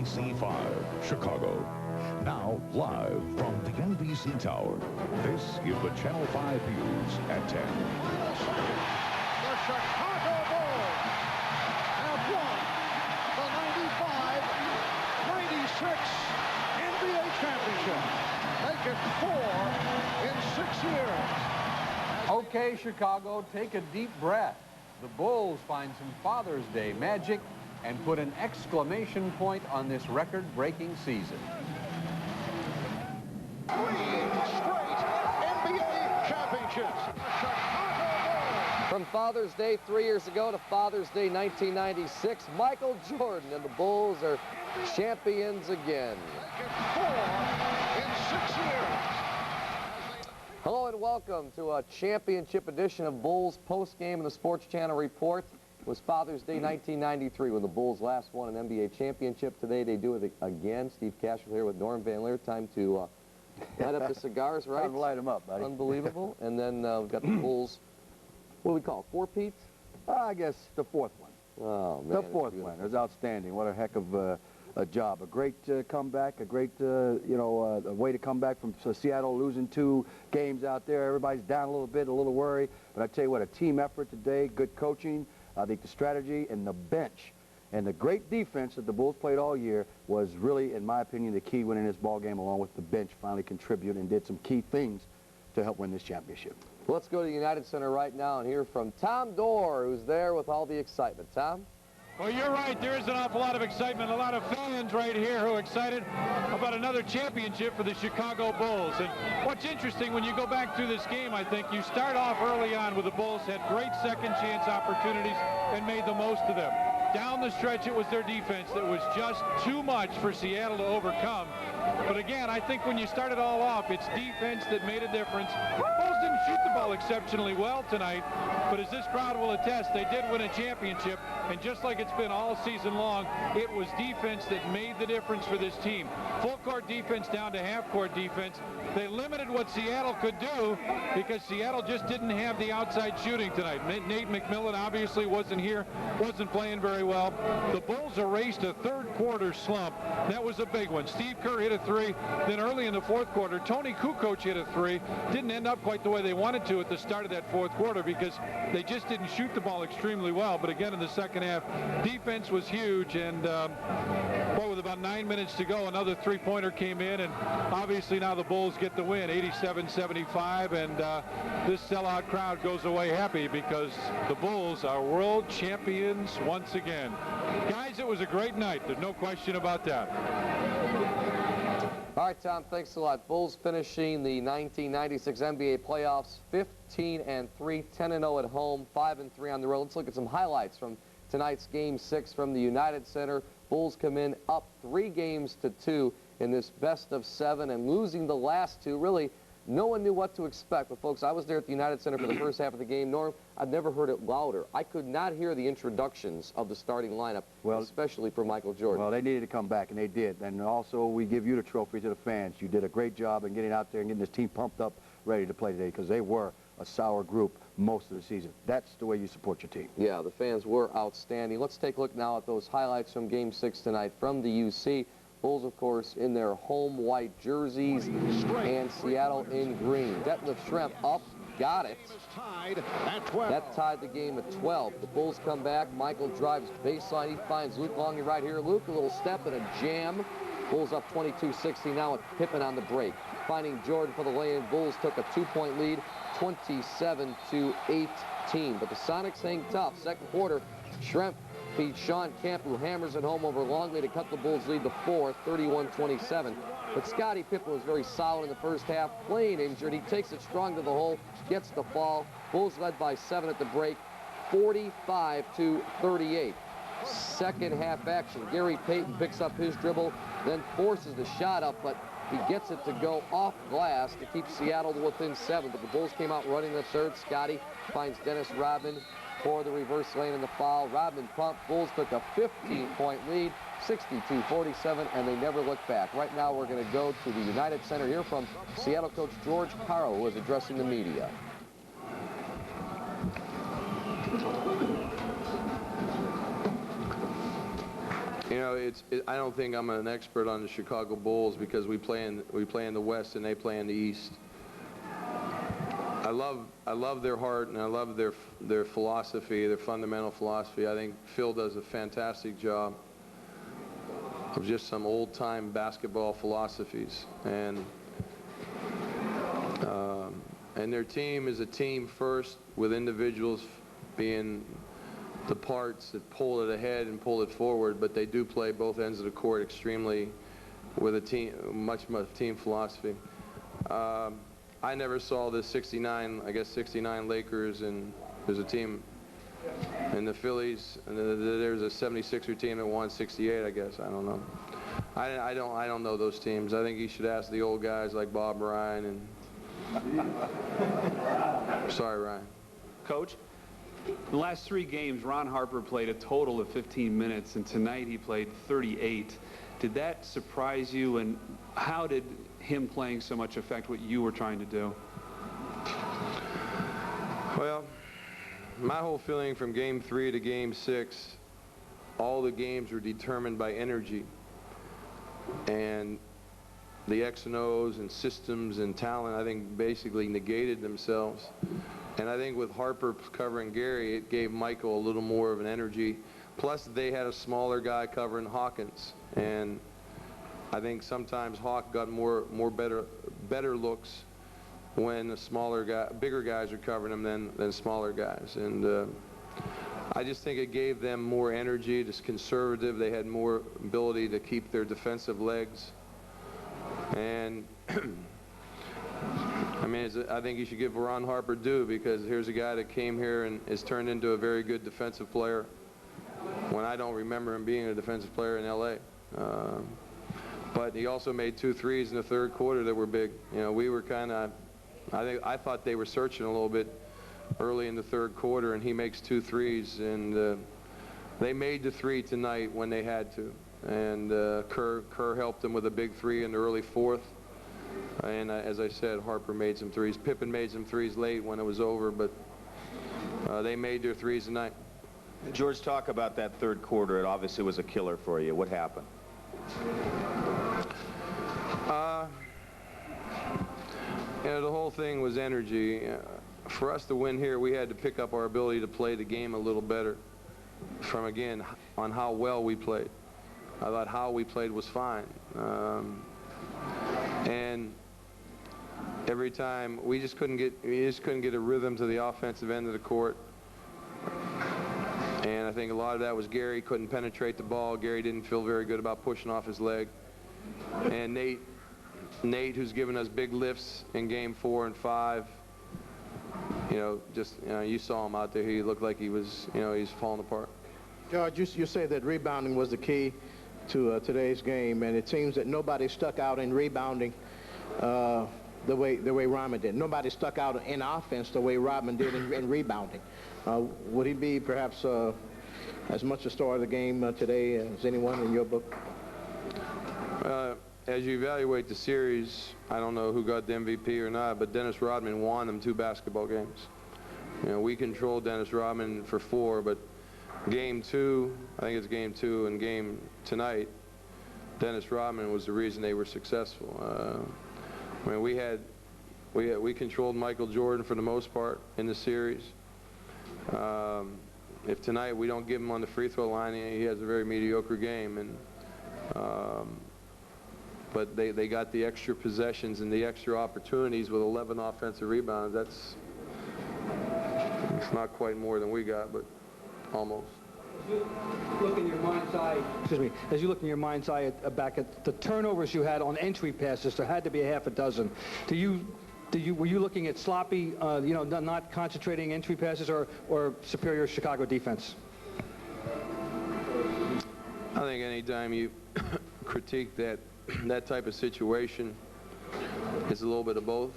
NBC5, Chicago. Now, live from the NBC Tower, this is the Channel 5 News at 10. The Chicago Bulls have won the 95-96 NBA championship. Make it 4 in 6 years. Okay, Chicago, take a deep breath. The Bulls find some Father's Day magic and put an exclamation point on this record-breaking season. 3 straight NBA championships. The Chicago Bulls. From Father's Day 3 years ago to Father's Day 1996, Michael Jordan and the Bulls are champions again. Make it 4 in 6 years. Hello and welcome to a championship edition of Bulls Postgame and the Sports Channel Report. It was Father's Day 1993 when the Bulls last won an NBA championship. Today they do it again. Steve Cashel here with Norm Van Leer. Time to light up the cigars, right? Time to light them up, buddy. Unbelievable. And then we've got the Bulls, what do we call it, four-peats? I guess the fourth one. Oh, man. The fourth one. It was outstanding. What a heck of a job. A great comeback, a great, a way to come back from Seattle losing 2 games out there. Everybody's down a little bit, a little worried. But I tell you what, a team effort today, good coaching. I think the strategy and the bench and the great defense that the Bulls played all year was really, in my opinion, the key winning this ball game, along with the bench finally contributed and did some key things to help win this championship. Let's go to the United Center right now and hear from Tom Dorr, who's there with all the excitement. Tom? Well, you're right. There is an awful lot of excitement, a lot of fans right here who are excited about another championship for the Chicago Bulls. And what's interesting, when you go back through this game, I think you start off early on with the Bulls had great second chance opportunities and made the most of them. Down the stretch, it was their defense that was just too much for Seattle to overcome. But again, I think when you start it all off, it's defense that made a difference. Bulls didn't shoot the ball exceptionally well tonight, but as this crowd will attest, they did win a championship. And just like it's been all season long, it was defense that made the difference for this team. Full court defense down to half court defense. They limited what Seattle could do because Seattle just didn't have the outside shooting tonight. Nate McMillan obviously wasn't here, wasn't playing very well. The Bulls erased a third quarter slump. That was a big one. Steve Kerr hit a 3. Then early in the fourth quarter, Tony Kukoc hit a 3. Didn't end up quite the way they wanted to at the start of that fourth quarter because they just didn't shoot the ball extremely well. But again, in the second half, defense was huge. And boy, with about 9 minutes to go, another three-pointer came in. And obviously now the Bulls get the win, 87-75. And this sellout crowd goes away happy because the Bulls are world champions once again. Guys, it was a great night. There's no question about that. All right, Tom, thanks a lot. Bulls finishing the 1996 NBA playoffs 15-3, 10-0 at home, 5-3 on the road. Let's look at some highlights from tonight's Game 6 from the United Center. Bulls come in up 3-2 in this best of 7 and losing the last 2. Really, no one knew what to expect. But, folks, I was there at the United Center for the first half of the game. Norm, I've never heard it louder. I could not hear the introductions of the starting lineup, especially for Michael Jordan. Well, they needed to come back, and they did. And also, we give you the trophy to the fans. You did a great job in getting out there and getting this team pumped up, ready to play today, because they were a sour group most of the season. That's the way you support your team. Yeah, the fans were outstanding. Let's take a look now at those highlights from Game 6 tonight from the UC. Bulls, of course, in their home white jerseys, and Seattle in green. Detlef Schrempf up, got it. That tied the game at 12. The Bulls come back. Michael drives baseline. He finds Luke Longley right here. Luke, a little step and a jam. Bulls up 22-60 now with Pippen on the break. Finding Jordan for the lay-in. Bulls took a 2-point lead, 27-18. But the Sonics hang tough. Second quarter, Schrempf feeds Sean Kemp, who hammers it home over Longley to cut the Bulls' lead to 4, 31-27. But Scottie Pippen was very solid in the first half, playing injured. He takes it strong to the hole, gets the fall. Bulls led by 7 at the break, 45-38. Second half action. Gary Payton picks up his dribble, then forces the shot up, but he gets it to go off glass to keep Seattle to within 7. But the Bulls came out running the third. Scottie finds Dennis Rodman for the reverse lane and the foul. Rodman pumped. Bulls took a 15-point lead, 62-47, and they never looked back. Right now we're going to go to the United Center here from Seattle coach George Karl, who is addressing the media. You know, I don't think I'm an expert on the Chicago Bulls because we play in the West and they play in the East. I love their heart and I love their philosophy, their fundamental philosophy. I think Phil does a fantastic job of just some old-time basketball philosophies, and their team is a team first, with individuals being the parts that pull it ahead and pull it forward, but they do play both ends of the court extremely with a team, much team philosophy. I never saw the 69 Lakers, and there's a team in the Phillies, and there's a 76er team that won 68, I guess. I don't know. I don't know those teams. I think you should ask the old guys like Bob Ryan and sorry, Ryan. Coach, the last 3 games, Ron Harper played a total of 15 minutes, and tonight he played 38. Did that surprise you, and how did him playing so much affect what you were trying to do? Well, my whole feeling from Game 3 to Game 6, all the games were determined by energy. And the X and O's and systems and talent, I think, basically negated themselves. And I think with Harper covering Gary, it gave Michael a little more of an energy. Plus, they had a smaller guy covering Hawkins. And I think sometimes Hawk got better looks when the bigger guys are covering him than smaller guys. And I just think it gave them more energy, just conservative. They had more ability to keep their defensive legs. And I mean, I think you should give Ron Harper due, because here's a guy that came here and is turned into a very good defensive player when I don't remember him being a defensive player in L.A. But he also made 2 threes in the third quarter that were big. You know, we were kind of, I thought they were searching a little bit early in the third quarter, and he makes 2 threes, and they made the 3 tonight when they had to. And Kerr helped them with a big 3 in the early fourth. And as I said, Harper made some threes. Pippen made some threes late when it was over, but they made their threes tonight. George, talk about that third quarter. It obviously was a killer for you. What happened? You know, the whole thing was energy. For us to win here, we had to pick up our ability to play the game a little better from, again, on how well we played. I thought how we played was fine. And every time we just couldn't get a rhythm to the offensive end of the court. And I think a lot of that was Gary couldn't penetrate the ball. Gary didn't feel very good about pushing off his leg. And Nate, who's given us big lifts in Game 4 and 5, you saw him out there. He looked like he was, he's falling apart. George, you say that rebounding was the key to today's game, and it seems that nobody stuck out in rebounding the way Rodman did. Nobody stuck out in offense the way Rodman did in rebounding. Would he be perhaps as much a star of the game today as anyone in your book? As you evaluate the series, I don't know who got the MVP or not, but Dennis Rodman won them 2 basketball games. We controlled Dennis Rodman for 4, but Game 2, I think it's Game 2 and game tonight, Dennis Rodman was the reason they were successful. I mean, we controlled Michael Jordan for the most part in the series. If tonight we don't give him on the free throw line, he has a very mediocre game. And but they got the extra possessions and the extra opportunities with 11 offensive rebounds. It's not quite more than we got, but almost. Look in your mind's eye. Excuse me. As you look in your mind's eye back at the turnovers you had on entry passes, there had to be a half a dozen. Were you looking at sloppy, not concentrating entry passes, or superior Chicago defense? I think anytime you critique that type of situation, it's a little bit of both.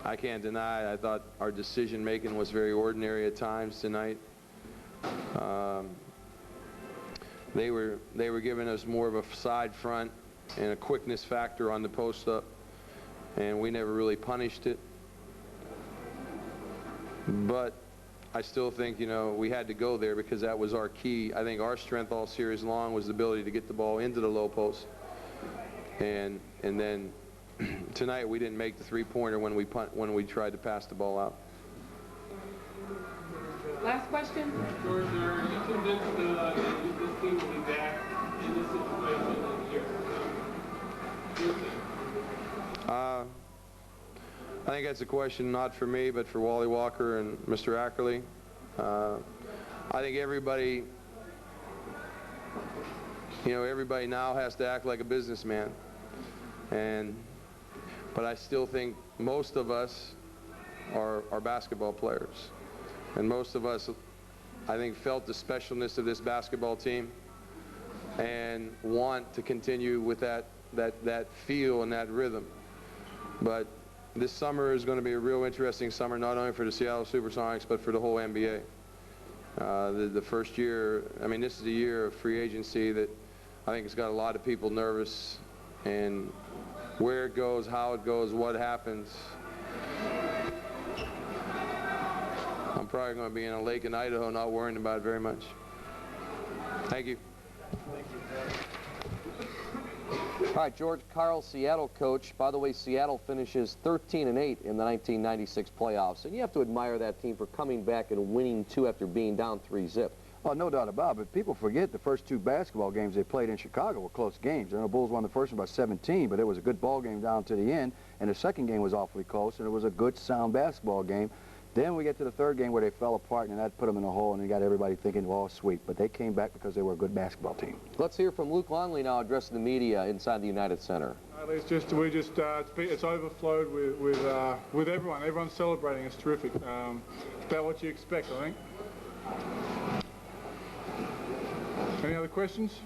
I can't deny I thought our decision making was very ordinary at times tonight. They were giving us more of a side front and a quickness factor on the post up, and we never really punished it. But I still think, you know, we had to go there because that was our key. I think our strength all series long was the ability to get the ball into the low post. And then tonight we didn't make the three-pointer when we tried to pass the ball out. Last question. George, are you convinced that this team will be back in this situation in a year? I think that's a question not for me, but for Wally Walker and Mr. Ackerley. I think everybody, you know, everybody now has to act like a businessman. But I still think most of us are basketball players. And most of us, I think, felt the specialness of this basketball team and want to continue with that feel and that rhythm. But this summer is going to be a real interesting summer, not only for the Seattle Supersonics, but for the whole NBA. The first year, I mean, this is a year of free agency that I think has got a lot of people nervous, and where it goes, how it goes, what happens. I'm probably going to be in a lake in Idaho not worrying about it very much. Thank you. All right, George Karl, Seattle coach. By the way, Seattle finishes 13-8 in the 1996 playoffs, and you have to admire that team for coming back and winning 2 after being down 3-0. Oh, no doubt about it, but people forget the first 2 basketball games they played in Chicago were close games. I know the Bulls won the first one by 17, but it was a good ball game down to the end, and the second game was awfully close, and it was a good, sound basketball game. Then we get to the third game where they fell apart, and that put them in a hole, and they got everybody thinking, well, sweet. But they came back because they were a good basketball team. Let's hear from Luke Longley now addressing the media inside the United Center. It's overflowed with everyone. Everyone's celebrating. It's terrific. It's about what you expect, I think. Any other questions?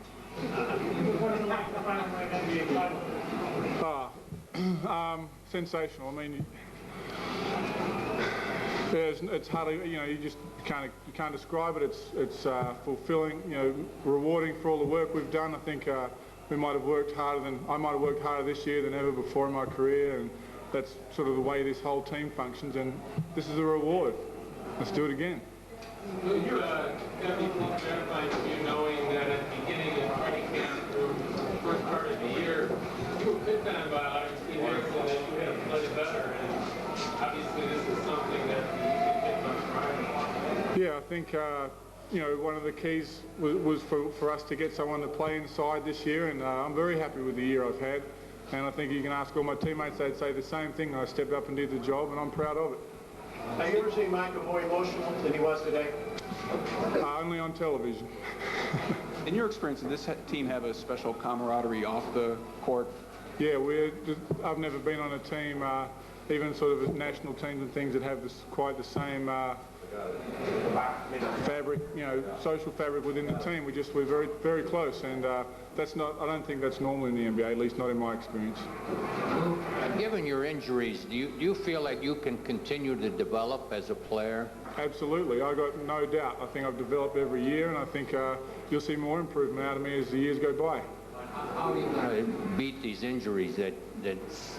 Sensational. I mean, it's hardly, you know, you can't describe it. It's fulfilling, you know, rewarding for all the work we've done. I think I might have worked harder this year than ever before in my career, and that's sort of the way this whole team functions, and this is a reward. Let's do it again. You're definitely gratifying to you knowing that at the beginning of training camp through the first part of the year, you were picked on by obviously Harrison that you had to play better, and obviously this is something that you can take much pride in. Yeah, I think you know, one of the keys was for us to get someone to play inside this year, and I'm very happy with the year I've had, and I think you can ask all my teammates, they'd say the same thing. I stepped up and did the job, and I'm proud of it. Have you ever seen Michael more emotional than he was today? Only on television. In your experience, did this team have a special camaraderie off the court? Yeah, I've never been on a team, even sort of national teams and things that have quite the same fabric, you know, social fabric within the team. We're very, very close, and I don't think that's normal in the NBA, at least not in my experience. Given your injuries, do you feel like you can continue to develop as a player? Absolutely, I got no doubt. I think I've developed every year, and I think you'll see more improvement out of me as the years go by. How are you going to beat these injuries that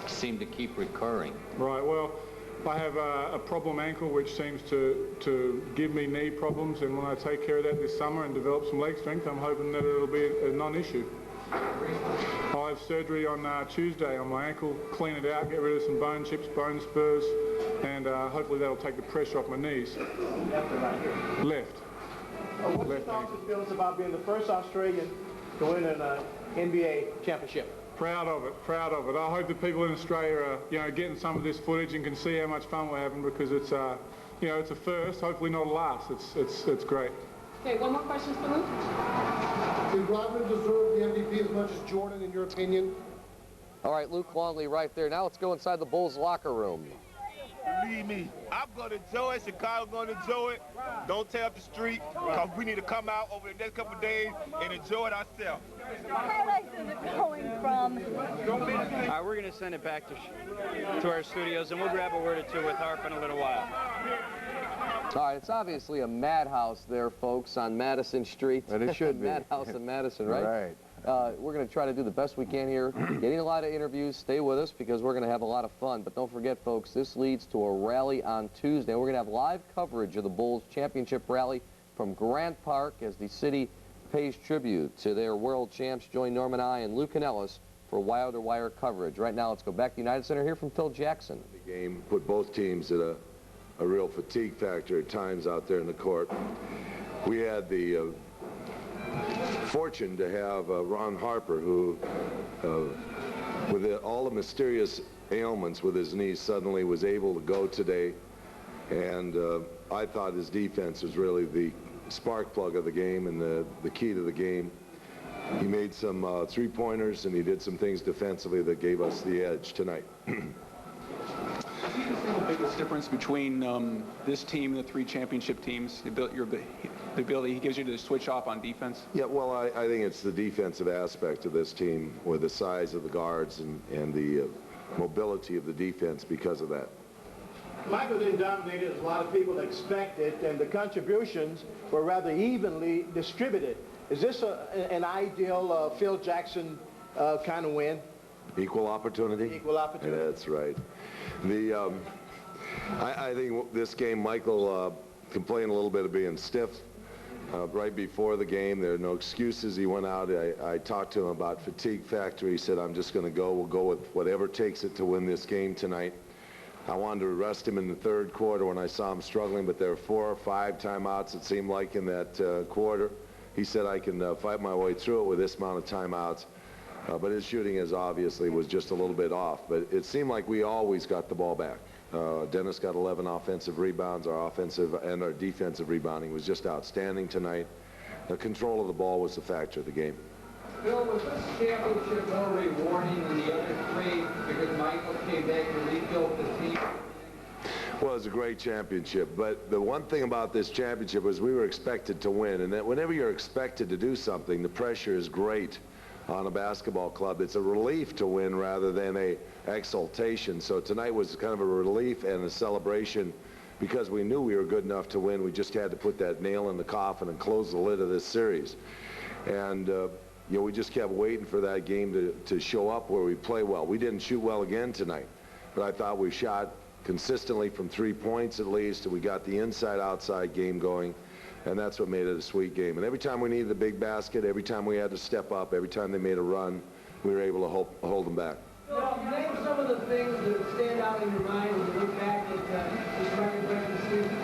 seem to keep recurring? Right, well, I have a problem ankle which seems to give me knee problems, and when I take care of that this summer and develop some leg strength, I'm hoping that it'll be a non-issue. I have surgery on Tuesday on my ankle, clean it out, get rid of some bone chips, bone spurs, and hopefully that'll take the pressure off my knees. Left or right? Left. What's your thoughts and feelings about being the first Australian to win an NBA championship? Proud of it, proud of it. I hope that people in Australia are, you know, getting some of this footage and can see how much fun we're having, because it's, you know, it's a first, hopefully not a last. It's great. Okay, one more question for Luke. Did Rodman deserve the MVP as much as Jordan, in your opinion? All right, Luke Longley right there. Now let's go inside the Bulls locker room. Believe me, I'm going to enjoy it. Chicago's going to enjoy it. Don't tear up the street, because we need to come out over the next couple of days and enjoy it ourselves. How nice is it going from? We're going to send it back to our studios, and we'll grab a word or two with Harp in a little while. All right, it's obviously a madhouse there, folks, on Madison Street. But it should be. Madhouse in Madison, right? Right. We're going to try to do the best we can here, getting a lot of interviews. Stay with us because we're going to have a lot of fun. But don't forget, folks, this leads to a rally on Tuesday. We're going to have live coverage of the Bulls Championship Rally from Grant Park as the city pays tribute to their world champs. Join Norman I and Luke Canellis for Wilder Wire coverage. Right now, let's go back to the United Center here from Phil Jackson. The game put both teams at a real fatigue factor at times out there in the court. We had the fortune to have Ron Harper, who, with all the mysterious ailments with his knee, suddenly was able to go today. And I thought his defense was really the spark plug of the game and the key to the game. He made some three-pointers, and he did some things defensively that gave us the edge tonight. The biggest difference between this team and the 3 championship teams, the ability he gives you to switch off on defense? Yeah, well, I think it's the defensive aspect of this team with the size of the guards and the mobility of the defense because of that. Michael didn't dominate it as a lot of people expected, and the contributions were rather evenly distributed. Is this an ideal Phil Jackson kind of win? Equal opportunity? Equal opportunity. Yeah, that's right. I think this game, Michael complained a little bit of being stiff right before the game. There are no excuses. He went out. I talked to him about fatigue factor. He said, I'm just going to go. We'll go with whatever takes it to win this game tonight. I wanted to rest him in the third quarter when I saw him struggling, but there were 4 or 5 timeouts, it seemed like, in that quarter. He said, I can fight my way through it with this amount of timeouts. But his shooting obviously was just a little bit off. But it seemed like we always got the ball back. Dennis got 11 offensive rebounds. Our offensive and our defensive rebounding was just outstanding tonight. The control of the ball was the factor of the game. Bill, was this championship more rewarding than the other 3 because Michael came back and rebuilt the team? Well, it was a great championship, but the one thing about this championship was we were expected to win, and that whenever you're expected to do something, the pressure is great on a basketball club. It's a relief to win rather than a exaltation. So tonight was kind of a relief and a celebration because we knew we were good enough to win. We just had to put that nail in the coffin and close the lid of this series. And you know, we just kept waiting for that game to show up where we play well. We didn't shoot well again tonight, but I thought we shot consistently from 3 points at least, and we got the inside-outside game going, and that's what made it a sweet game. And every time we needed the big basket, every time we had to step up, every time they made a run, we were able to hold them back. Name some of the things that stand out in your mind when you look back at this record-breaking season.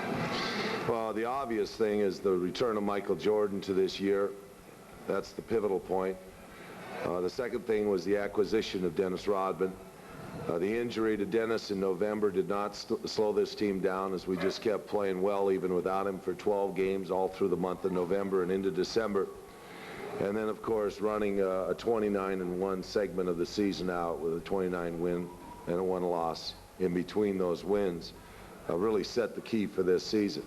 Well, the obvious thing is the return of Michael Jordan to this year. That's the pivotal point. The second thing was the acquisition of Dennis Rodman. The injury to Dennis in November did not slow this team down, as we just kept playing well even without him for 12 games all through the month of November and into December. And then, of course, running a 29-1 segment of the season out with a 29 win and a 1 loss in between those wins really set the key for this season.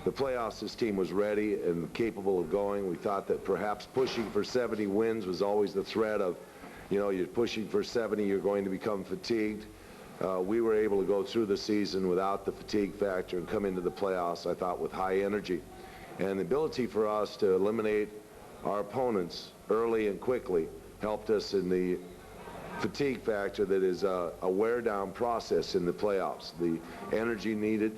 The playoffs, this team was ready and capable of going. We thought that perhaps pushing for 70 wins was always the threat of, you know, you're pushing for 70, you're going to become fatigued. We were able to go through the season without the fatigue factor and come into the playoffs, I thought, with high energy. And the ability for us to eliminate our opponents early and quickly helped us in the fatigue factor that is a wear-down process in the playoffs. The energy needed,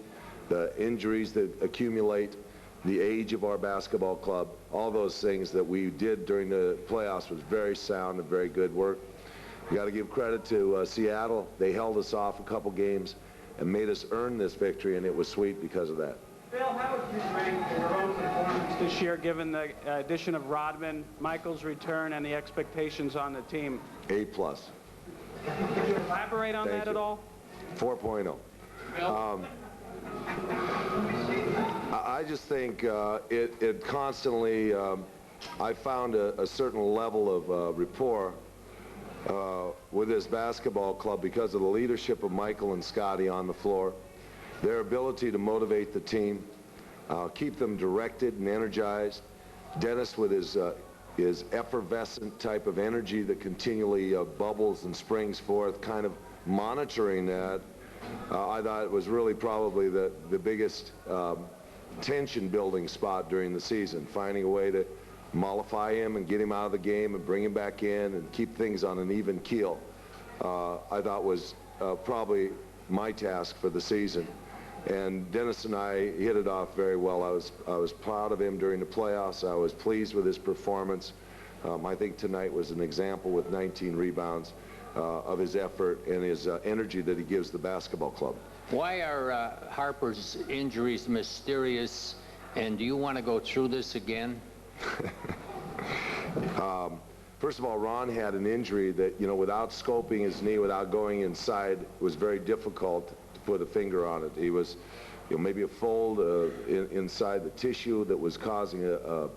the injuries that accumulate, the age of our basketball club, all those things that we did during the playoffs was very sound and very good work. You got to give credit to Seattle. They held us off a couple games and made us earn this victory, and it was sweet because of that. Bill, how would you rank your own performance this year, given the addition of Rodman, Michael's return, and the expectations on the team? A+. Could you elaborate on that at all? 4.0. I just think it constantly, I found a certain level of rapport with this basketball club because of the leadership of Michael and Scotty on the floor, their ability to motivate the team, keep them directed and energized. Dennis with his effervescent type of energy that continually bubbles and springs forth, kind of monitoring that. I thought it was really probably the biggest tension building spot during the season, finding a way to mollify him and get him out of the game and bring him back in and keep things on an even keel, I thought was probably my task for the season. And Dennis and I hit it off very well. I was proud of him during the playoffs. I was pleased with his performance. I think tonight was an example with 19 rebounds of his effort and his energy that he gives the basketball club. Why are Harper's injuries mysterious, and do you want to go through this again? First of all, Ron had an injury that, you know, without scoping his knee, without going inside, it was very difficult to put a finger on it. He was, you know, maybe a fold inside the tissue that was causing a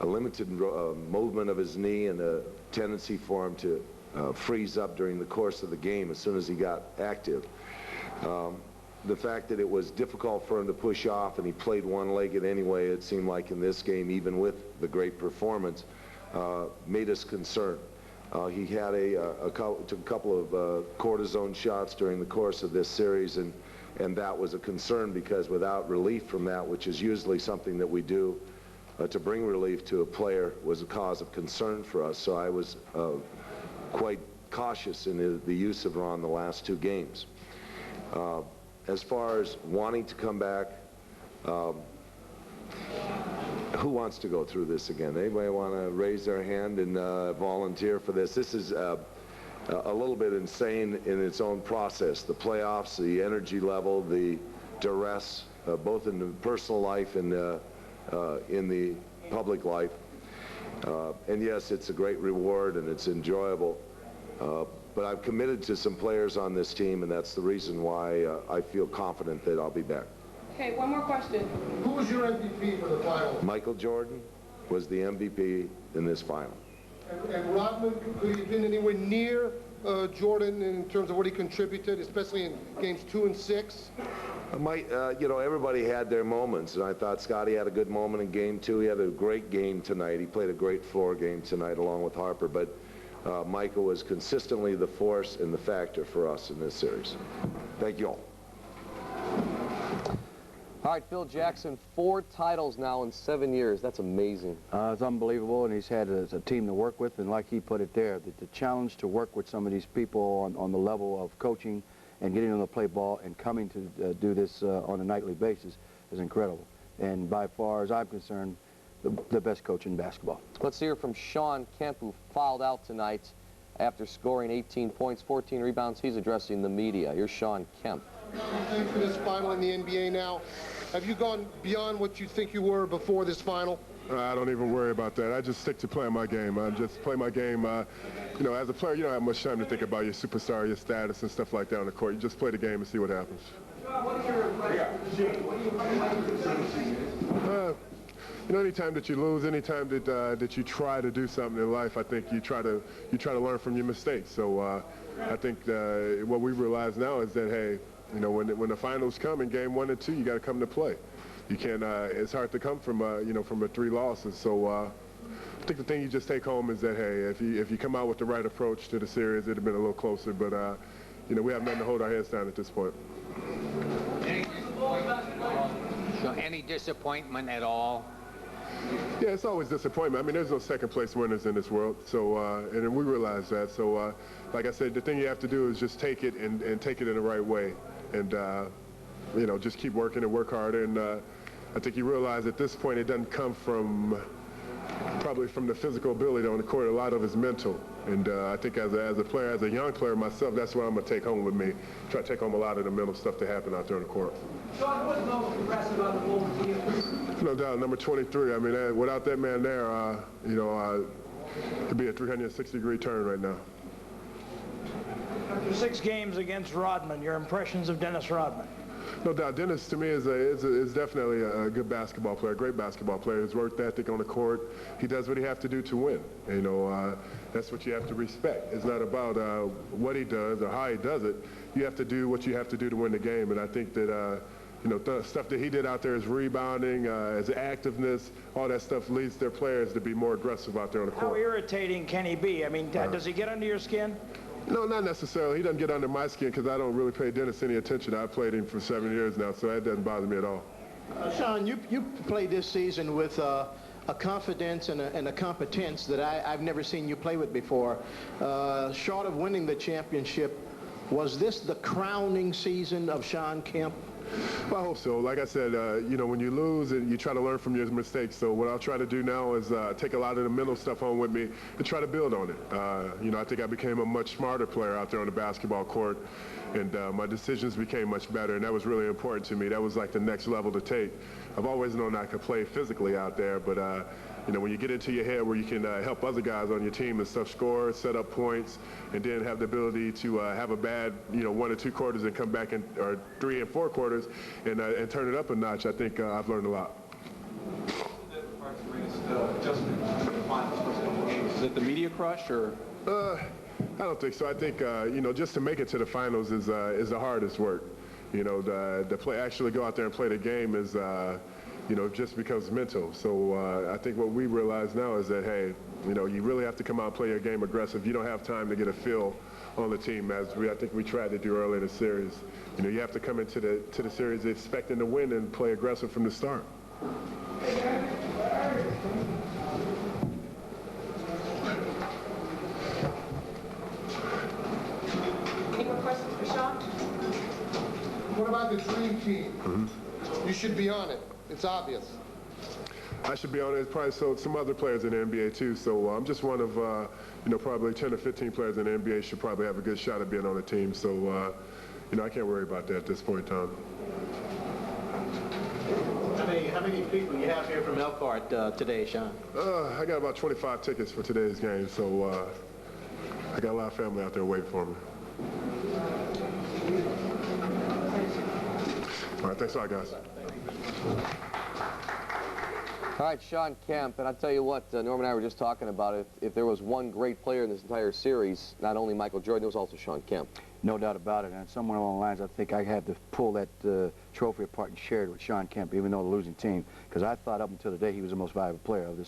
limited movement of his knee and a tendency for him to freeze up during the course of the game as soon as he got active. The fact that it was difficult for him to push off and he played one-legged anyway, it seemed like in this game, even with the great performance, made us concerned. He had took a couple of cortisone shots during the course of this series, and that was a concern because without relief from that, which is usually something that we do to bring relief to a player, was a cause of concern for us. So I was quite cautious in the use of Ron the last two games. As far as wanting to come back, who wants to go through this again? Anybody want to raise their hand and volunteer for this? This is a little bit insane in its own process. The playoffs, the energy level, the duress, both in the personal life and in the public life. And yes, it's a great reward and it's enjoyable. But I've committed to some players on this team, and that's the reason why I feel confident that I'll be back. Okay, one more question. Who was your MVP for the final? Michael Jordan was the MVP in this final. And Rodman, could he have been anywhere near Jordan in terms of what he contributed, especially in games 2 and 6? You know, everybody had their moments, and I thought Scotty had a good moment in game 2. He had a great game tonight. He played a great floor game tonight along with Harper, but Michael was consistently the force and the factor for us in this series. Thank you all. All right, Phil Jackson, 4 titles now in 7 years. That's amazing. It's unbelievable, and he's had a team to work with, and like he put it there, the challenge to work with some of these people on the level of coaching and getting them to play ball and coming to do this on a nightly basis is incredible. And by far, as I'm concerned, the best coach in basketball. Let's hear from Shawn Kemp, who fouled out tonight after scoring 18 points, 14 rebounds. He's addressing the media. Here's Shawn Kemp. For this final in the NBA now, have you gone beyond what you think you were before this final? I don't even worry about that. I just stick to playing my game. I just play my game. You know, as a player, you don't have much time to think about your superstar, your status, and stuff like that on the court. You just play the game and see what happens. You know, anytime that you lose, anytime that you try to do something in life, I think you try to learn from your mistakes. So I think what we realize now is that, hey, you know, when the finals come in game 1 and 2, you got to come to play. You can't. It's hard to come from you know, from 3 losses. So I think the thing you just take home is that, hey, if you come out with the right approach to the series, it'd have been a little closer. But you know, we have nothing to hold our heads down at this point. So any disappointment at all? Yeah, it's always disappointment. I mean, there's no second-place winners in this world, so and we realize that. So, like I said, the thing you have to do is just take it and take it in the right way, and you know, just keep working and work harder. And I think you realize at this point it doesn't come from probably from the physical ability on the court. A lot of it's mental, and I think as a player, as a young player myself, that's what I'm gonna take home with me. Try to take home a lot of the mental stuff that happened out there on the court. Shawn, what's most impressive about the Bulls team? No doubt, number 23. I mean, without that man there, you know, it'd be a 360-degree turn right now. After 6 games against Rodman, your impressions of Dennis Rodman? No doubt, Dennis to me is definitely a good basketball player, a great basketball player. His work ethic on the court, he does what he has to do to win. You know, that's what you have to respect. It's not about what he does or how he does it. You have to do what you have to do to win the game, and I think that you know, the stuff that he did out there, his rebounding, his activeness, all that stuff leads their players to be more aggressive out there on the court. How irritating can he be? I mean, does he get under your skin? No, not necessarily. He doesn't get under my skin because I don't really pay Dennis any attention. I've played him for 7 years now, so that doesn't bother me at all. Shawn, you played this season with a confidence and a competence that I've never seen you play with before. Short of winning the championship, was this the crowning season of Sean Kemp? Well, I hope so. Like I said, you know, when you lose, you try to learn from your mistakes. So what I'll try to do now is take a lot of the mental stuff home with me and try to build on it. You know, I think I became a much smarter player out there on the basketball court, and my decisions became much better, and that was really important to me. That was like the next level to take. I've always known I could play physically out there, but you know, when you get into your head where you can help other guys on your team and stuff score, set up points, and then have the ability to have a bad, you know, 1 or 2 quarters and come back in, or 3 and 4 quarters and turn it up a notch, I think I've learned a lot. Is it the media crush, or? I don't think so. I think, you know, just to make it to the finals is the hardest work. You know, the play, actually go out there and play the game is, you know, just becomes mental. So I think what we realize now is that, hey, you know, you really have to come out and play your game aggressive. You don't have time to get a feel on the team, as I think we tried to do early in the series. You know, you have to come into the series expecting to win and play aggressive from the start. Any more questions for Sean? What about the dream team? You should be on it. It's obvious. I should be on it. Probably some other players in the NBA too. So I'm just one of, you know, probably 10 or 15 players in the NBA should probably have a good shot at being on the team. So, you know, I can't worry about that at this point in time. How many people you have here from Elkhart today, Sean? I got about 25 tickets for today's game. So I got a lot of family out there waiting for me. All right, thanks a lot, guys. All right, Sean Kemp, and I'll tell you what, Norm and I were just talking about it. If there was one great player in this entire series, not only Michael Jordan, it was also Sean Kemp. No doubt about it. And somewhere along the lines, I think I had to pull that trophy apart and share it with Sean Kemp, even though the losing team, because I thought up until the day he was the most valuable player of the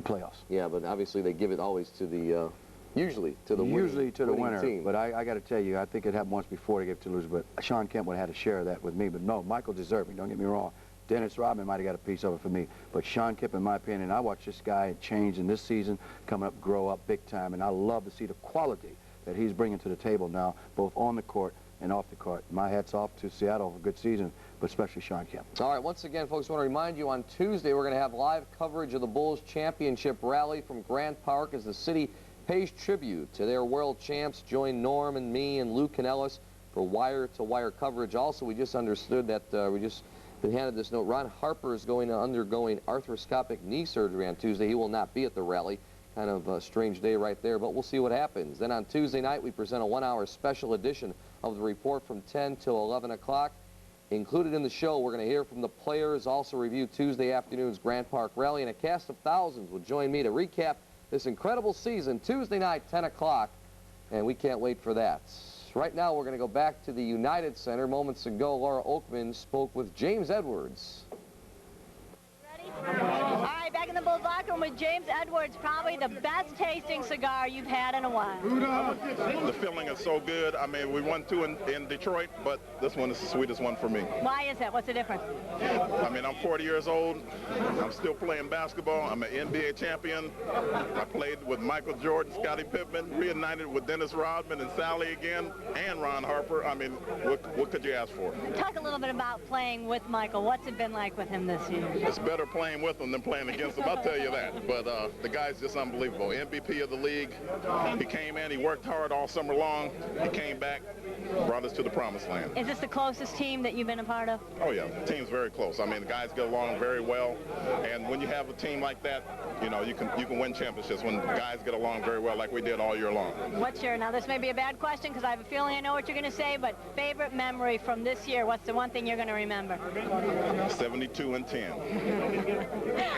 playoffs. Yeah, but obviously they give it always to the usually to the winner. Team. But I got to tell you, I think it happened once before to give it to the loser. But Sean Kemp would have had to share that with me. But no, Michael deserved it. Don't get me wrong. Dennis Rodman might have got a piece of it for me. But Sean Kemp, in my opinion, I watched this guy change in this season, come up, grow up big time, and I love to see the quality that he's bringing to the table now, both on the court and off the court. My hat's off to Seattle for a good season, but especially Sean Kemp. All right, once again, folks, I want to remind you, on Tuesday, we're going to have live coverage of the Bulls Championship Rally from Grant Park as the city pays tribute to their world champs. Join Norm and me and Luke and Ellis for wire-to-wire coverage. Also, we just understood that we just been handed this note. Ron Harper is undergoing arthroscopic knee surgery on Tuesday. He will not be at the rally. Kind of a strange day right there, but we'll see what happens. Then on Tuesday night, we present a 1-hour special edition of the report from 10 till 11 o'clock. Included in the show, we're going to hear from the players, also review Tuesday afternoon's Grant Park Rally, and a cast of thousands will join me to recap this incredible season Tuesday night, 10 o'clock, and we can't wait for that. Right now, we're going to go back to the United Center. Moments ago, Laura Oakman spoke with James Edwards. All right, back in the Bulls locker room with James Edwards, probably the best tasting cigar you've had in a while. The feeling is so good. I mean, we won 2 in Detroit, but this one is the sweetest one for me. Why is that? What's the difference? I mean, I'm 40 years old. I'm still playing basketball. I'm an NBA champion. I played with Michael Jordan, Scottie Pippen, reunited with Dennis Rodman and Sally again, and Ron Harper. I mean, what could you ask for? Talk a little bit about playing with Michael. What's it been like with him this year? It's better playing with him than playing against him, I'll tell you that. But the guy's just unbelievable. MVP of the league. He came in, he worked hard all summer long. He came back, brought us to the promised land. Is this the closest team that you've been a part of? Oh, yeah. The team's very close. I mean, the guys get along very well. And when you have a team like that, you know, you can win championships when guys get along very well like we did all year long. What's your, now this may be a bad question because I have a feeling I know what you're going to say, but favorite memory from this year, what's the one thing you're going to remember? 72-10.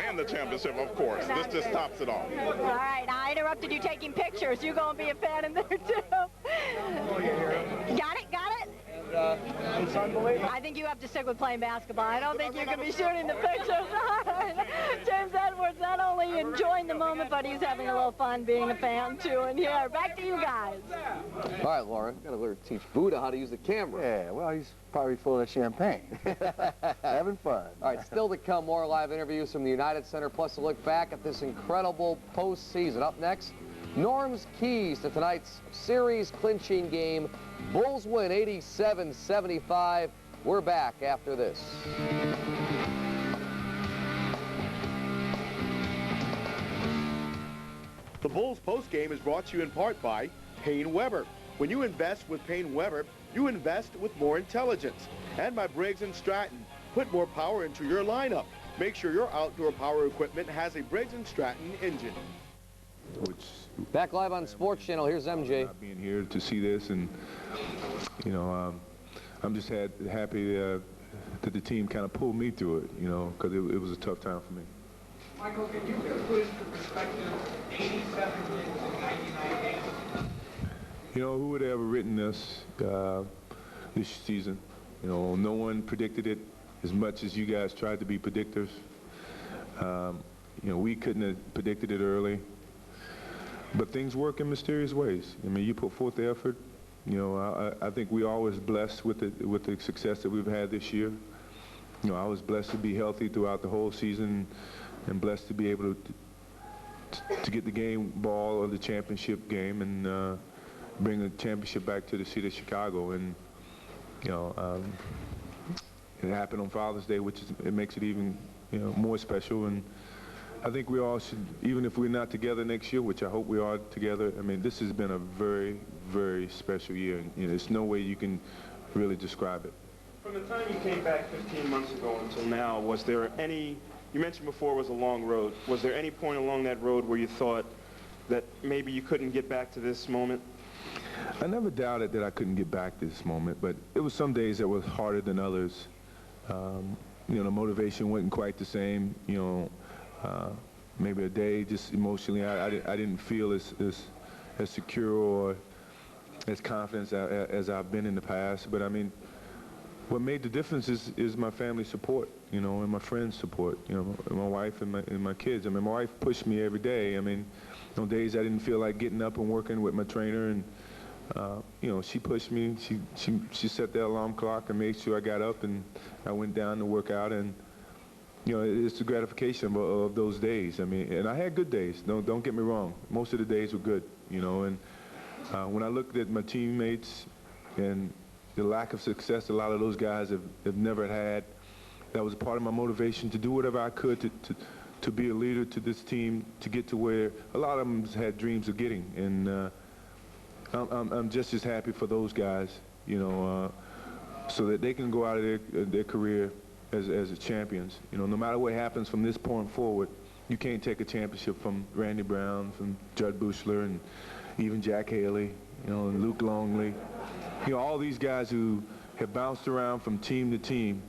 And the championship, of course. This just tops it all. All right, I interrupted you taking pictures. You're going to be a fan in there, too. Got it? Got it? It's unbelievable. I think you have to stick with playing basketball. I don't think you can be shooting the pictures. James Edwards not only enjoying the moment, but he's having a little fun being a fan, too. And here, back to you guys. All right, Laura, got to learn to teach Buddha how to use the camera. Yeah, well, he's probably full of champagne. Having fun. All right, still to come, more live interviews from the United Center, plus a look back at this incredible postseason. Up next, Norm's keys to tonight's series-clinching game. Bulls win 87-75. We're back after this. The Bulls postgame is brought to you in part by Payne Weber. When you invest with Payne Weber, you invest with more intelligence. And by Briggs & Stratton. Put more power into your lineup. Make sure your outdoor power equipment has a Briggs & Stratton engine. Back live on Sports Channel. Here's MJ. Being here to see this, and you know, I'm just happy that the team kind of pulled me through it, you know, because it was a tough time for me. Michael, can you put into perspective 87 games and 99 games? You know, who would have ever written this this season? You know, no one predicted it as much as you guys tried to be predictors. You know, we couldn't have predicted it early. But things work in mysterious ways. I mean, you put forth the effort. You know, I think we always blessed with the success that we've had this year. You know, I was blessed to be healthy throughout the whole season, and blessed to be able to get the game ball of the championship game and bring the championship back to the city of Chicago. And you know, it happened on Father's Day, which it makes it even more special. And I think we all should, even if we're not together next year, which I hope we are together, I mean, this has been a very, very special year. And, you know, there's no way you can really describe it. From the time you came back 15 months ago until now, was there any, you mentioned before it was a long road, was there any point along that road where you thought that maybe you couldn't get back to this moment? I never doubted that I couldn't get back to this moment, but it was some days that was harder than others. You know, the motivation wasn't quite the same, you know. Maybe a day just emotionally I didn't feel as secure or as confident as I've been in the past. But I mean, what made the difference is my family support, you know, and my friends support, you know, my wife and my kids. I mean, my wife pushed me every day. I mean, on days I didn't feel like getting up and working with my trainer, and you know, she pushed me. She set the alarm clock and made sure I got up, and I went down to work out. And you know, it's the gratification of those days. I mean, and I had good days. Don't get me wrong. Most of the days were good, you know. And when I looked at my teammates and the lack of success a lot of those guys have never had, that was part of my motivation to do whatever I could to be a leader to this team, to get to where a lot of them had dreams of getting. And I'm just as happy for those guys, you know, so that they can go out of their career as champions. You know, no matter what happens from this point forward, you can't take a championship from Randy Brown, from Judd Bushler, and even Jack Haley, you know, and Luke Longley. You know, all these guys who have bounced around from team to team,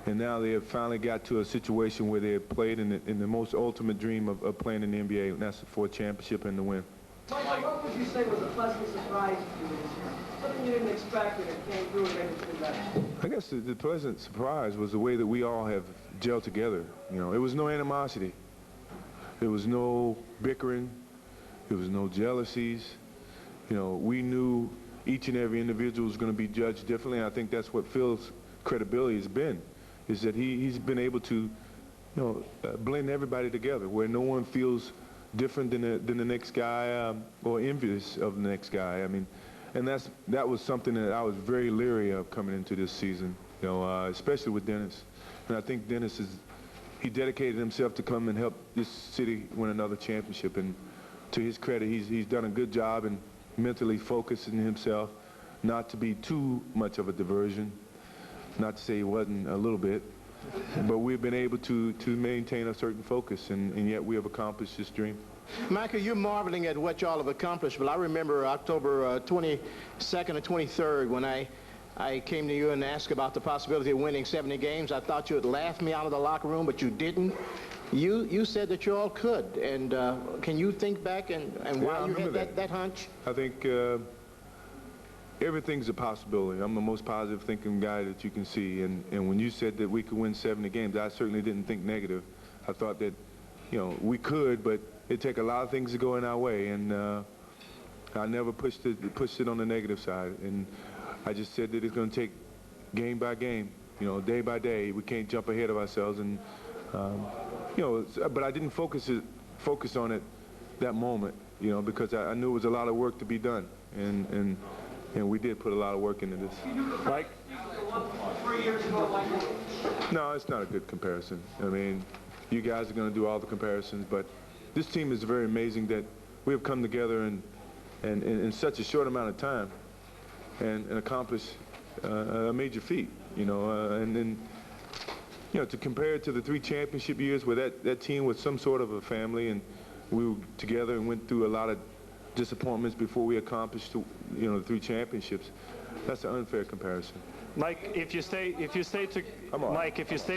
and now they have finally got to a situation where they have played in the most ultimate dream of playing in the NBA, and that's for a championship and to win. Michael, what would you say was a pleasant surprise to you this year? Something you didn't expect and it came through and made it feel better? I guess the pleasant surprise was the way that we all have gelled together. You know, it was no animosity. There was no bickering. There was no jealousies. You know, we knew each and every individual was going to be judged differently. And I think that's what Phil's credibility has been, is that he's been able to, you know, blend everybody together where no one feels different than the next guy or envious of the next guy. I mean, and that was something that I was very leery of coming into this season, you know, especially with Dennis. And I think Dennis he dedicated himself to come and help this city win another championship. And to his credit, he's done a good job in mentally focusing himself not to be too much of a diversion. Not to say he wasn't a little bit, but we've been able to maintain a certain focus, and yet we have accomplished this dream. Michael, you're marveling at what y'all have accomplished, but I remember October 22nd or 23rd when I came to you and asked about the possibility of winning 70 games. I thought you would laugh me out of the locker room, but you didn't. You said that you all could, and can you think back and why you had that hunch? I think everything's a possibility. I'm the most positive thinking guy that you can see, and when you said that we could win 70 games, I certainly didn't think negative. I thought that you know, we could, but it'd take a lot of things to go in our way, and I never pushed it on the negative side, and I just said that it's going to take game by game, you know, day by day. We can't jump ahead of ourselves, and you know, but I didn't focus on it that moment, you know, because I knew it was a lot of work to be done, and we did put a lot of work into this. Mike? 3 years ago, Michael. No, it's not a good comparison. I mean, you guys are going to do all the comparisons, but this team is very amazing that we have come together and in such a short amount of time and accomplish a major feat, you know, and then, you know, to compare it to the 3 championship years where that team was some sort of a family, and we were together and went through a lot of disappointments before we accomplished, you know, the 3 championships. That's an unfair comparison. Mike, if you stay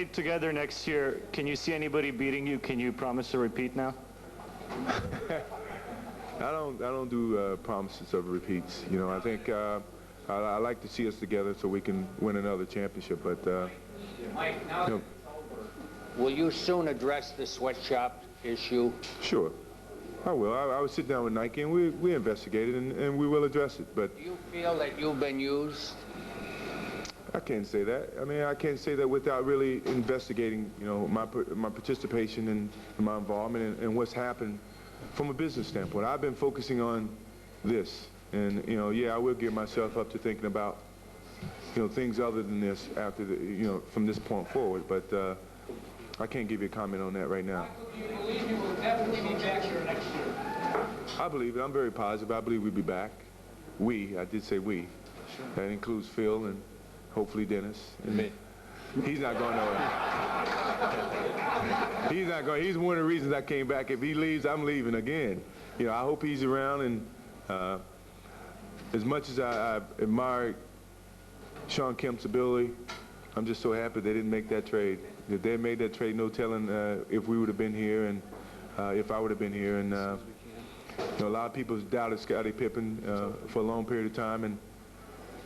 together next year, can you see anybody beating you? Can you promise to repeat now? I don't do promises of repeats. You know, I think I like to see us together so we can win another championship. But Mike, now you know, will you soon address the sweatshop issue? Sure, I will. I would sit down with Nike and we investigate it and we will address it. But do you feel that you've been used? I can't say that. I mean, I can't say that without really investigating, you know, my participation and my involvement and what's happened from a business standpoint. I've been focusing on this, and you know, yeah, I will give myself up to thinking about, you know, things other than this after the, you know, from this point forward. But I can't give you a comment on that right now. Do you believe you will definitely be back here next year? I believe it. I'm very positive. I believe we'll be back. I did say we. That includes Phil and hopefully Dennis. And me. He's not going nowhere. He's not going. He's one of the reasons I came back. If he leaves, I'm leaving again. You know, I hope he's around. And as much as I admire Sean Kemp's ability, I'm just so happy they didn't make that trade. If they made that trade, no telling if we would have been here and if I would have been here. And you know, a lot of people doubted Scottie Pippen for a long period of time, and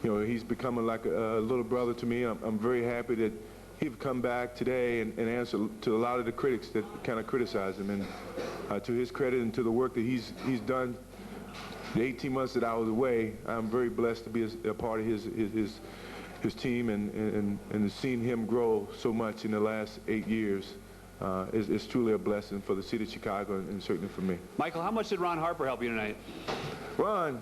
you know, he's becoming like a little brother to me. I'm very happy that he'd come back today and answer to a lot of the critics that kind of criticize him. And to his credit and to the work that he's done, the 18 months that I was away, I'm very blessed to be a part of his team and seeing him grow so much in the last 8 years. Is truly a blessing for the city of Chicago and certainly for me. Michael, how much did Ron Harper help you tonight? Ron,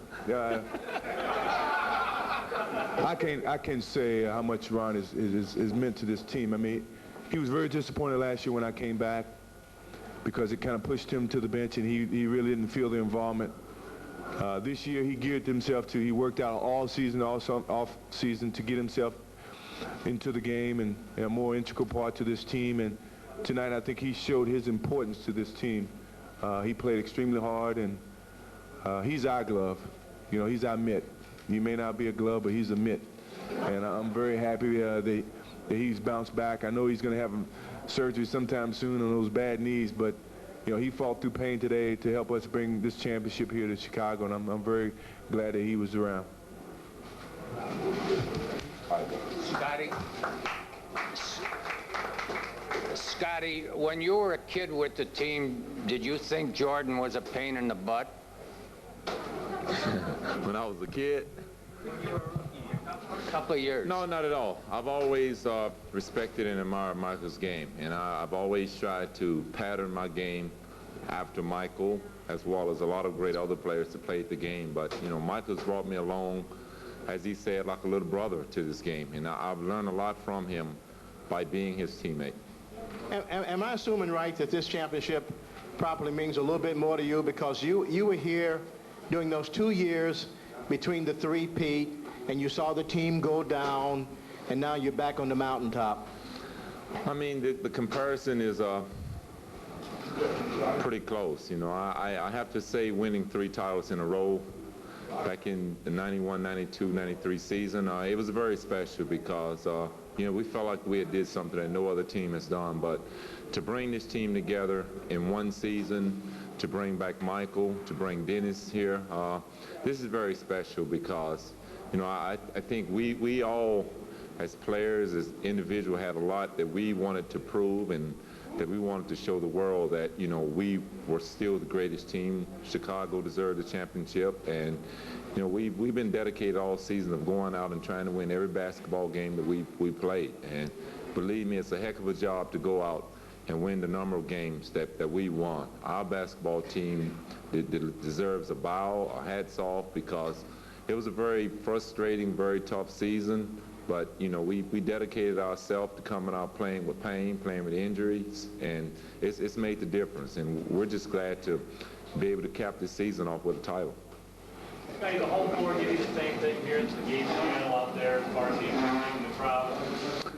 I can't say how much Ron is meant to this team. I mean, he was very disappointed last year when I came back because it kind of pushed him to the bench and he really didn't feel the involvement. This year he geared himself he worked out all season, also off season to get himself into the game and a more integral part to this team. And tonight I think he showed his importance to this team. He played extremely hard, and he's our glove. You know, he's our mitt. He may not be a glove, but he's a mitt. And I'm very happy that he's bounced back. I know he's going to have surgery sometime soon on those bad knees, but you know, he fought through pain today to help us bring this championship here to Chicago, and I'm very glad that he was around. Scotty, when you were a kid with the team, did you think Jordan was a pain in the butt? When I was a kid? A couple of years. No, not at all. I've always respected and admired Michael's game, and I've always tried to pattern my game after Michael, as well as a lot of great other players that played the game. But, you know, Michael's brought me along, as he said, like a little brother to this game, and I've learned a lot from him by being his teammate. Am I assuming right that this championship probably means a little bit more to you because you were here during those 2 years between the three-peat, and you saw the team go down, and now you're back on the mountaintop? I mean, the comparison is pretty close. You know, I have to say winning 3 titles in a row back in the 91, 92, 93 season, it was very special because, you know, we felt like we did something that no other team has done. But to bring this team together in one season, to bring back Michael, to bring Dennis here, this is very special because, you know, I think we all, as players, as individuals, had a lot that we wanted to prove and that we wanted to show the world that, you know, we were still the greatest team. Chicago deserved the championship, and, you know, we've been dedicated all season of going out and trying to win every basketball game that we played. And believe me, it's a heck of a job to go out and win the number of games that we won. Our basketball team deserves a bow, a hats off, because it was a very frustrating, very tough season. But, you know, we dedicated ourselves to coming out playing with pain, playing with injuries, and it's made the difference. And we're just glad to be able to cap this season off with a title. Scotty, the home floor give you the same thing here. It's the game channel out there as far as the crowd.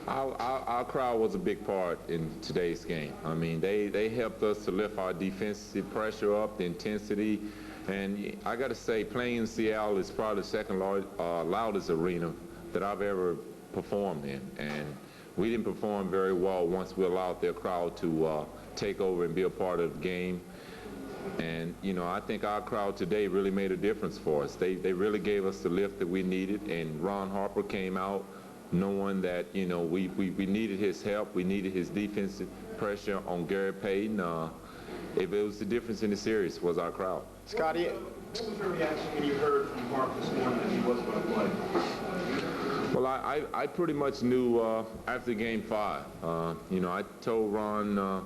Our crowd was a big part in today's game. I mean, they helped us to lift our defensive pressure up, the intensity. And I got to say, playing in Seattle is probably the second loudest arena that I've ever performed in. And we didn't perform very well once we allowed their crowd to take over and be a part of the game. And, you know, I think our crowd today really made a difference for us. They really gave us the lift that we needed. And Ron Harper came out knowing that, you know, we needed his help. We needed his defensive pressure on Gary Payton. If it was the difference in the series, was our crowd. Scotty, what was your reaction when you heard from Harper this morning that he wasn't going to play? Well, I pretty much knew after Game 5. You know, I told Ron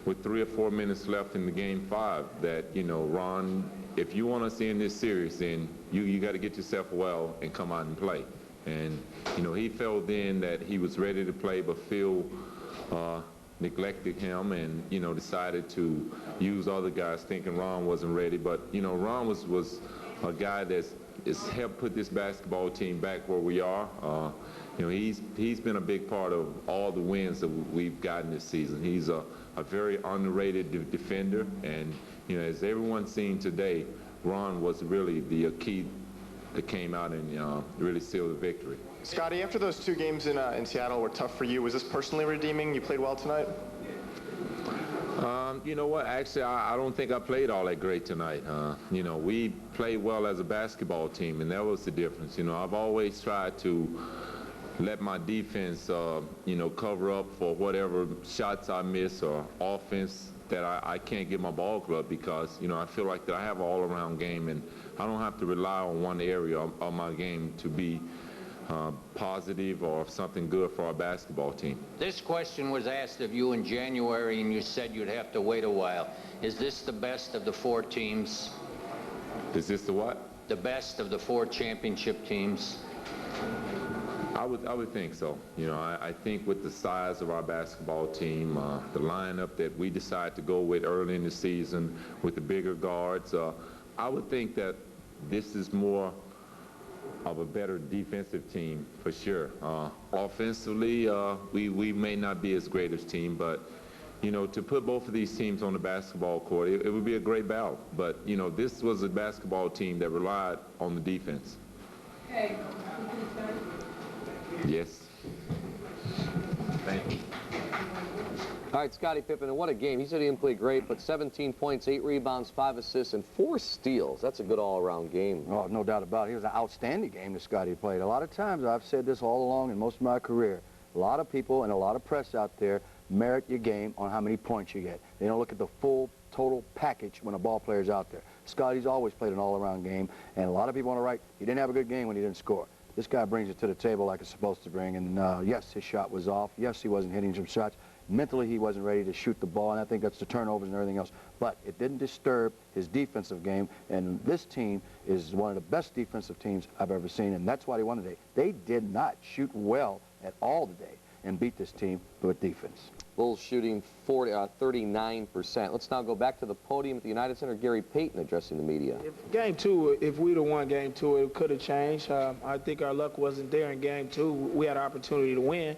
with 3 or 4 minutes left in the Game 5 that, you know, Ron, if you want us in this series, then you got to get yourself well and come out and play. And, you know, he felt then that he was ready to play, but Phil neglected him and, you know, decided to use other guys thinking Ron wasn't ready. But, you know, Ron was a guy that's helped put this basketball team back where we are. You know, he's been a big part of all the wins that we've gotten this season. He's a very underrated defender. And, you know, as everyone's seen today, Ron was really the key that came out and really sealed the victory. Scotty, after those 2 games in Seattle were tough for you, was this personally redeeming? You played well tonight? You know what? Actually, I don't think I played all that great tonight. You know, we played well as a basketball team, and that was the difference. You know, I've always tried to let my defense, you know, cover up for whatever shots I miss or offense that I can't get my ball club, because, you know, I feel like that I have an all-around game, and I don't have to rely on one area of my game to be positive or something good for our basketball team. This question was asked of you in January, and you said you'd have to wait a while. Is this the best of the 4 teams? Is this the what? The best of the 4 championship teams? I would think so. You know, I think with the size of our basketball team, the lineup that we decided to go with early in the season with the bigger guards, I would think that this is more of a better defensive team for sure. Offensively, we may not be as great as team, but, you know, to put both of these teams on the basketball court, it would be a great battle. But, you know, this was a basketball team that relied on the defense. Okay. Yes. Thank you. All right, Scottie Pippen, and what a game. He said he didn't play great, but 17 points, 8 rebounds, 5 assists, and 4 steals. That's a good all-around game. Oh, no doubt about it. It was an outstanding game that Scottie played. A lot of times, I've said this all along in most of my career, a lot of people and a lot of press out there merit your game on how many points you get. They don't look at the full, total package when a ball player's out there. Scottie's always played an all-around game, and a lot of people want to write, he didn't have a good game when he didn't score. This guy brings it to the table like it's supposed to bring, and yes, his shot was off. Yes, he wasn't hitting some shots. Mentally, he wasn't ready to shoot the ball, and I think that's the turnovers and everything else. But it didn't disturb his defensive game, and this team is one of the best defensive teams I've ever seen, and that's why they won today. They did not shoot well at all today and beat this team with defense. Bulls shooting 39%. Let's now go back to the podium at the United Center. Gary Payton addressing the media. Game 2, if we'd have won Game 2, it could have changed. I think our luck wasn't there in Game 2. We had an opportunity to win.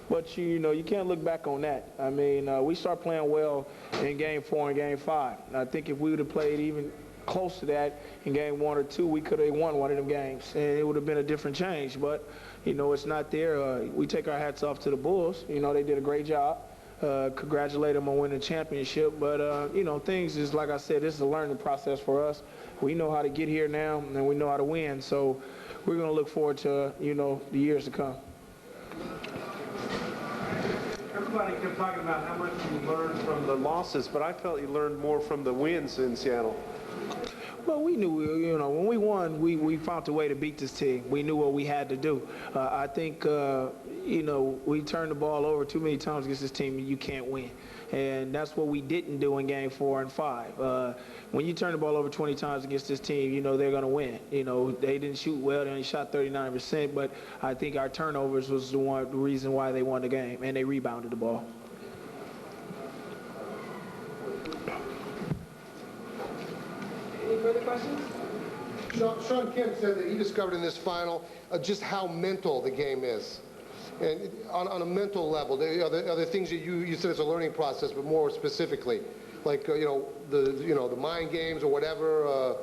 But, you know, you can't look back on that. I mean, we start playing well in Game 4 and Game 5. And I think if we would have played even close to that in Game 1 or 2, we could have won one of them games. And it would have been a different change. But, you know, it's not there. We take our hats off to the Bulls. You know, they did a great job. Congratulate them on winning the championship. But, you know, things is, like I said, this is a learning process for us. We know how to get here now, and we know how to win. So we're going to look forward to, you know, the years to come. Everybody Seattle kept talking about how much you learned from the losses, but I felt you learned more from the wins in Seattle. Well, we knew, you know, when we won, we found a way to beat this team. We knew what we had to do. I think, you know, we turned the ball over too many times against this team, and you can't win. And that's what we didn't do in Game 4 and 5. When you turn the ball over 20 times against this team, you know they're going to win. You know, they didn't shoot well. They only shot 39%, but I think our turnovers was the reason why they won the game, and they rebounded the ball. Any further questions? Sean Kemp said that he discovered in this final just how mental the game is. And on a mental level, are there things that you said it's a learning process, but more specifically, like you know the mind games or whatever.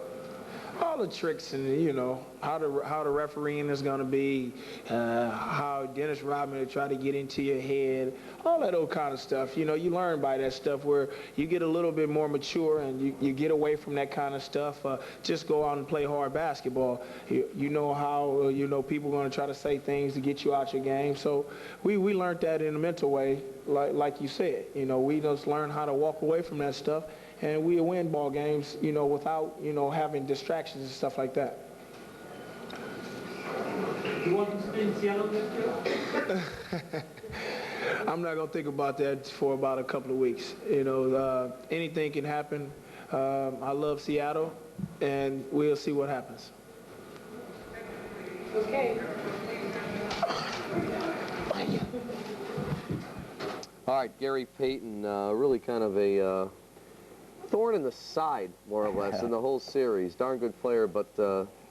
All the tricks and, you know, how the refereeing is going to be, how Dennis Rodman will try to get into your head, all that old kind of stuff. You know, you learn by that stuff where you get a little bit more mature and you get away from that kind of stuff. Just go out and play hard basketball. You know how, you know, people are going to try to say things to get you out your game. So we learned that in a mental way, like you said. You know, we just learned how to walk away from that stuff. And we win ball games, you know, without, you know, having distractions and stuff like that. You want to stay in Seattle next year? I'm not going to think about that for about a couple of weeks. You know, anything can happen. I love Seattle, and we'll see what happens. Okay. All right, Gary Payton, really kind of a thorn in the side, more or less, in the whole series. Darn good player, but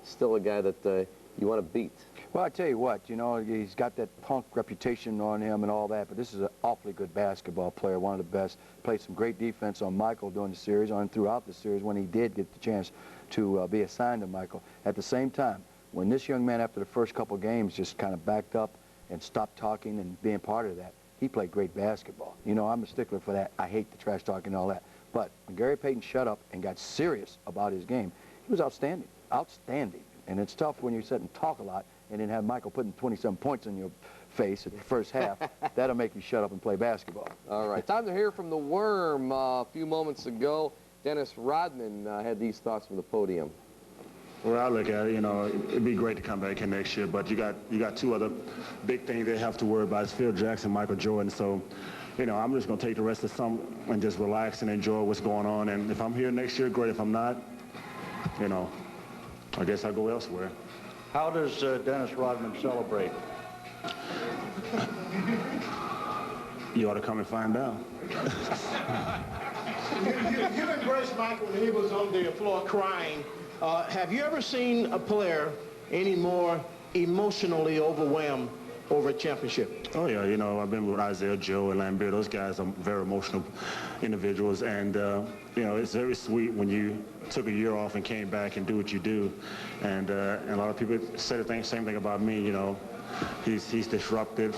still a guy that you want to beat. Well, I tell you what, you know, he's got that punk reputation on him and all that, but this is an awfully good basketball player, one of the best. Played some great defense on Michael during the series, on throughout the series when he did get the chance to be assigned to Michael. At the same time, when this young man, after the first couple games, just kind of backed up and stopped talking and being part of that, he played great basketball. You know, I'm a stickler for that. I hate the trash talking and all that. But when Gary Payton shut up and got serious about his game, he was outstanding, outstanding. And it's tough when you sit and talk a lot and then have Michael putting 27 points in your face at the first half. That'll make you shut up and play basketball. All right, time to hear from the Worm. A few moments ago, Dennis Rodman had these thoughts from the podium. Well, I look at it, you know, it'd be great to come back in next year, but you got two other big things they have to worry about. It's Phil Jackson, Michael Jordan. So, you know, I'm just going to take the rest of the summer and just relax and enjoy what's going on. And if I'm here next year, great. If I'm not, you know, I guess I'll go elsewhere. How does Dennis Rodman celebrate? You ought to come and find out. You've embraced Michael when he was on the floor crying. Have you ever seen a player any more emotionally overwhelmed over a championship? Oh, yeah. You know, I've been with Isaiah, Joe, and Lambert. Those guys are very emotional individuals. And, you know, it's very sweet when you took a year off and came back and do what you do. And a lot of people say the same thing about me, you know. He's disruptive.